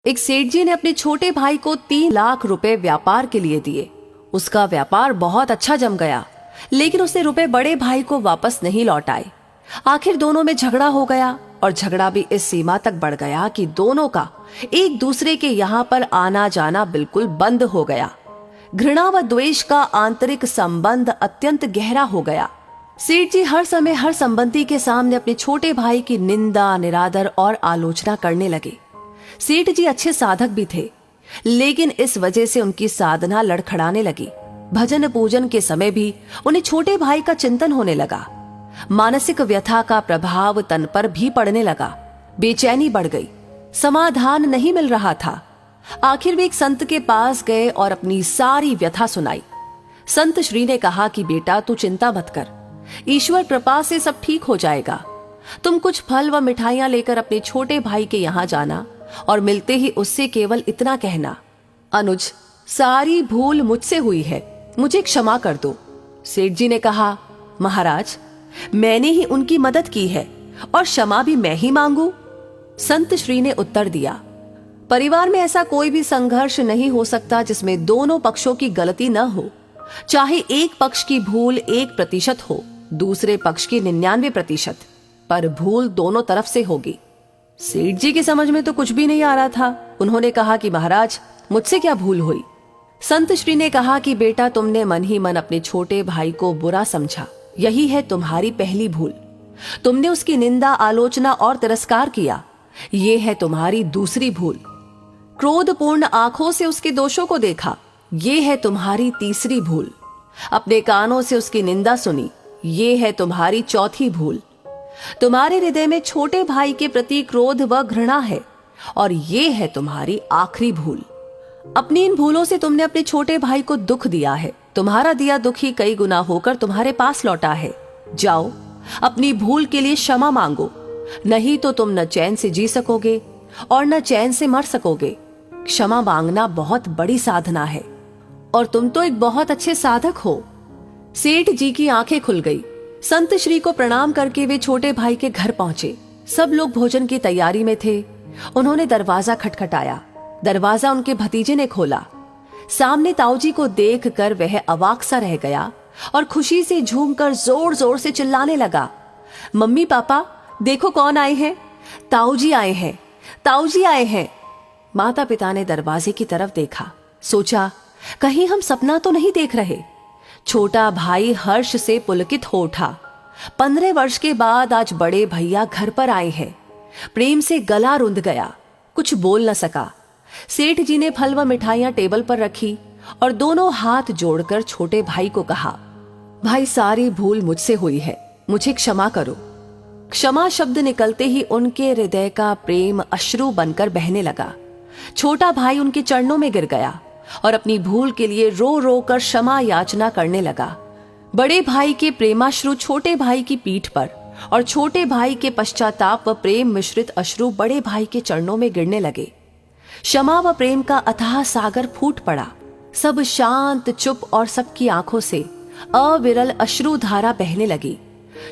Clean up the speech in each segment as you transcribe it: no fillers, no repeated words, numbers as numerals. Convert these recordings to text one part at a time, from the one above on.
एक सेठ जी ने अपने छोटे भाई को 3 लाख रुपए व्यापार के लिए दिए। उसका व्यापार बहुत अच्छा जम गया, लेकिन उसने रुपए बड़े भाई को वापस नहीं लौटाए। आखिर दोनों में झगड़ा हो गया और झगड़ा भी इस सीमा तक बढ़ गया कि दोनों का एक दूसरे के यहाँ पर आना जाना बिल्कुल बंद हो गया। घृणा व द्वेष का आंतरिक संबंध अत्यंत गहरा हो गया। सेठ जी हर समय हर संबंधी के सामने अपने छोटे भाई की निंदा, निरादर और आलोचना करने लगे। सेठ जी अच्छे साधक भी थे, लेकिन इस वजह से उनकी साधना लड़खड़ाने लगी। भजन पूजन के समय भी उन्हें छोटे भाई का चिंतन होने लगा। मानसिक व्यथा का प्रभाव तन पर भी पड़ने लगा। बेचैनी बढ़ गई, समाधान नहीं मिल रहा था। आखिर वे एक संत के पास गए और अपनी सारी व्यथा सुनाई। संत श्री ने कहा कि बेटा, तू चिंता मत कर, ईश्वर कृपा से सब ठीक हो जाएगा। तुम कुछ फल व मिठाइयां लेकर अपने छोटे भाई के यहाँ जाना और मिलते ही उससे केवल इतना कहना, अनुज, सारी भूल मुझसे हुई है, मुझे क्षमा कर दो। सेठ जी ने कहा, महाराज, मैंने ही उनकी मदद की है और क्षमा भी मैं ही मांगू? संत श्री ने उत्तर दिया, परिवार में ऐसा कोई भी संघर्ष नहीं हो सकता जिसमें दोनों पक्षों की गलती न हो। चाहे एक पक्ष की भूल 1% हो, दूसरे पक्ष की 99%, पर भूल दोनों तरफ से होगी। सेठ जी की समझ में तो कुछ भी नहीं आ रहा था। उन्होंने कहा कि महाराज, मुझसे क्या भूल हुई? संत श्री ने कहा कि बेटा, तुमने मन ही मन अपने छोटे भाई को बुरा समझा, यही है तुम्हारी पहली भूल। तुमने उसकी निंदा, आलोचना और तिरस्कार किया, ये है तुम्हारी दूसरी भूल। क्रोधपूर्ण आंखों से उसके दोषों को देखा, ये है तुम्हारी तीसरी भूल। अपने कानों से उसकी निंदा सुनी, ये है तुम्हारी चौथी भूल। तुम्हारे हृदय में छोटे भाई के प्रति क्रोध व घृणा है और ये है तुम्हारी आखिरी भूल। अपनी इन भूलों से तुमने अपने छोटे भाई को दुख दिया है। तुम्हारा दिया दुख ही कई गुना होकर तुम्हारे पास लौटा है। जाओ, अपनी भूल के लिए क्षमा मांगो, नहीं तो तुम न चैन से जी सकोगे और न चैन से मर सकोगे। क्षमा मांगना बहुत बड़ी साधना है और तुम तो एक बहुत अच्छे साधक हो। सेठ जी की आंखें खुल गई। संत श्री को प्रणाम करके वे छोटे भाई के घर पहुंचे। सब लोग भोजन की तैयारी में थे। उन्होंने दरवाजा खटखटाया। दरवाजा उनके भतीजे ने खोला। सामने ताऊजी को देखकर वह अवाक सा रह गया और खुशी से झूमकर जोर जोर से चिल्लाने लगा, मम्मी पापा, देखो कौन आए हैं, ताऊजी आए हैं, ताऊजी आए हैं। माता पिता ने दरवाजे की तरफ देखा, सोचा कहीं हम सपना तो नहीं देख रहे। छोटा भाई हर्ष से पुलकित हो उठा। 15 वर्ष के बाद आज बड़े भैया घर पर आए हैं। प्रेम से गला रुंध गया, कुछ बोल न सका। सेठ जी ने फल व मिठाइयां टेबल पर रखी और दोनों हाथ जोड़कर छोटे भाई को कहा, भाई, सारी भूल मुझसे हुई है, मुझे क्षमा करो। क्षमा शब्द निकलते ही उनके हृदय का प्रेम अश्रु बनकर बहने लगा। छोटा भाई उनके चरणों में गिर गया और अपनी भूल के लिए रो रो कर क्षमा याचना करने लगा। बड़े भाई के प्रेमाश्रु छोटे भाई की पीठ पर और छोटे भाई के पश्चाताप व प्रेम मिश्रित अश्रु बड़े भाई के चरणों में गिरने लगे। क्षमा व प्रेम का अथाह सागर फूट पड़ा। सब शांत, चुप और सबकी आंखों से अविरल अश्रु धारा बहने लगी।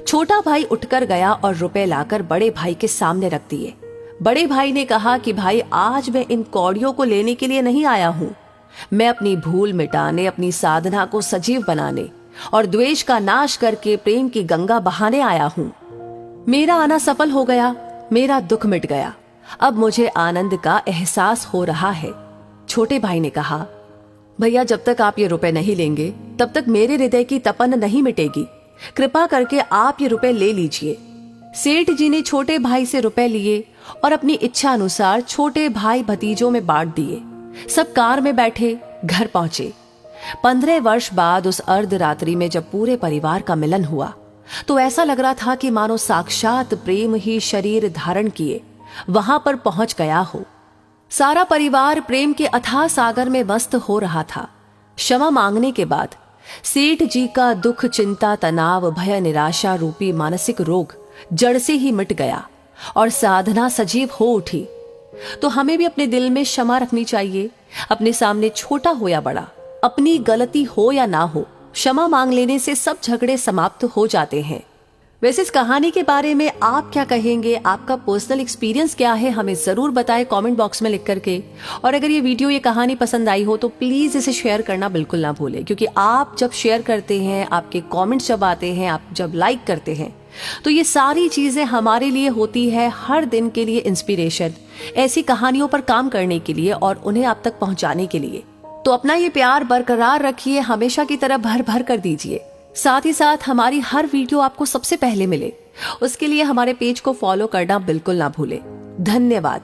छोटा भाई उठकर गया और रुपए लाकर बड़े भाई के सामने रख दिए। बड़े भाई ने कहा कि भाई, आज मैं इन कौड़ियों को लेने के लिए नहीं आया हूं। मैं अपनी भूल मिटाने, अपनी साधना को सजीव बनाने और द्वेष का नाश करके प्रेम की गंगा बहाने आया हूं। मेरा आना सफल हो गया, मेरा दुख मिट गया। अब मुझे आनंद का एहसास हो रहा है। छोटे भाई ने कहा, भैया, जब तक आप ये रुपए नहीं लेंगे तब तक मेरे हृदय की तपन नहीं मिटेगी। कृपा करके आप ये रुपए ले लीजिए। सेठ जी ने छोटे भाई से रुपए लिए और अपनी इच्छा अनुसार छोटे भाई भतीजों में बांट दिए। सब कार में बैठे घर पहुंचे। 15 वर्ष बाद उस अर्धरात्रि में जब पूरे परिवार का मिलन हुआ तो ऐसा लग रहा था कि मानो साक्षात प्रेम ही शरीर धारण किए वहां पर पहुंच गया हो। सारा परिवार प्रेम के अथाह सागर में मस्त हो रहा था। क्षमा मांगने के बाद सेठ जी का दुख, चिंता, तनाव, भय, निराशा रूपी मानसिक रोग जड़ से ही मिट गया और साधना सजीव हो उठी। तो हमें भी अपने दिल में क्षमा रखनी चाहिए। अपने सामने छोटा हो या बड़ा, अपनी गलती हो या ना हो, क्षमा मांग लेने से सब झगड़े समाप्त हो जाते हैं। वैसे इस कहानी के बारे में आप क्या कहेंगे, आपका पर्सनल एक्सपीरियंस क्या है, हमें जरूर बताएं कमेंट बॉक्स में लिख करके। और अगर ये वीडियो, ये कहानी पसंद आई हो तो प्लीज इसे शेयर करना बिल्कुल ना भूलें, क्योंकि आप जब शेयर करते हैं, आपके कमेंट्स जब आते हैं, आप जब लाइक करते हैं, तो ये सारी चीजें हमारे लिए होती है हर दिन के लिए इंस्पिरेशन, ऐसी कहानियों पर काम करने के लिए और उन्हें आप तक पहुंचाने के लिए। तो अपना ये प्यार बरकरार रखिए, हमेशा की तरह भर भर कर दीजिए। साथ ही साथ हमारी हर वीडियो आपको सबसे पहले मिले, उसके लिए हमारे पेज को फॉलो करना बिल्कुल ना भूलें। धन्यवाद।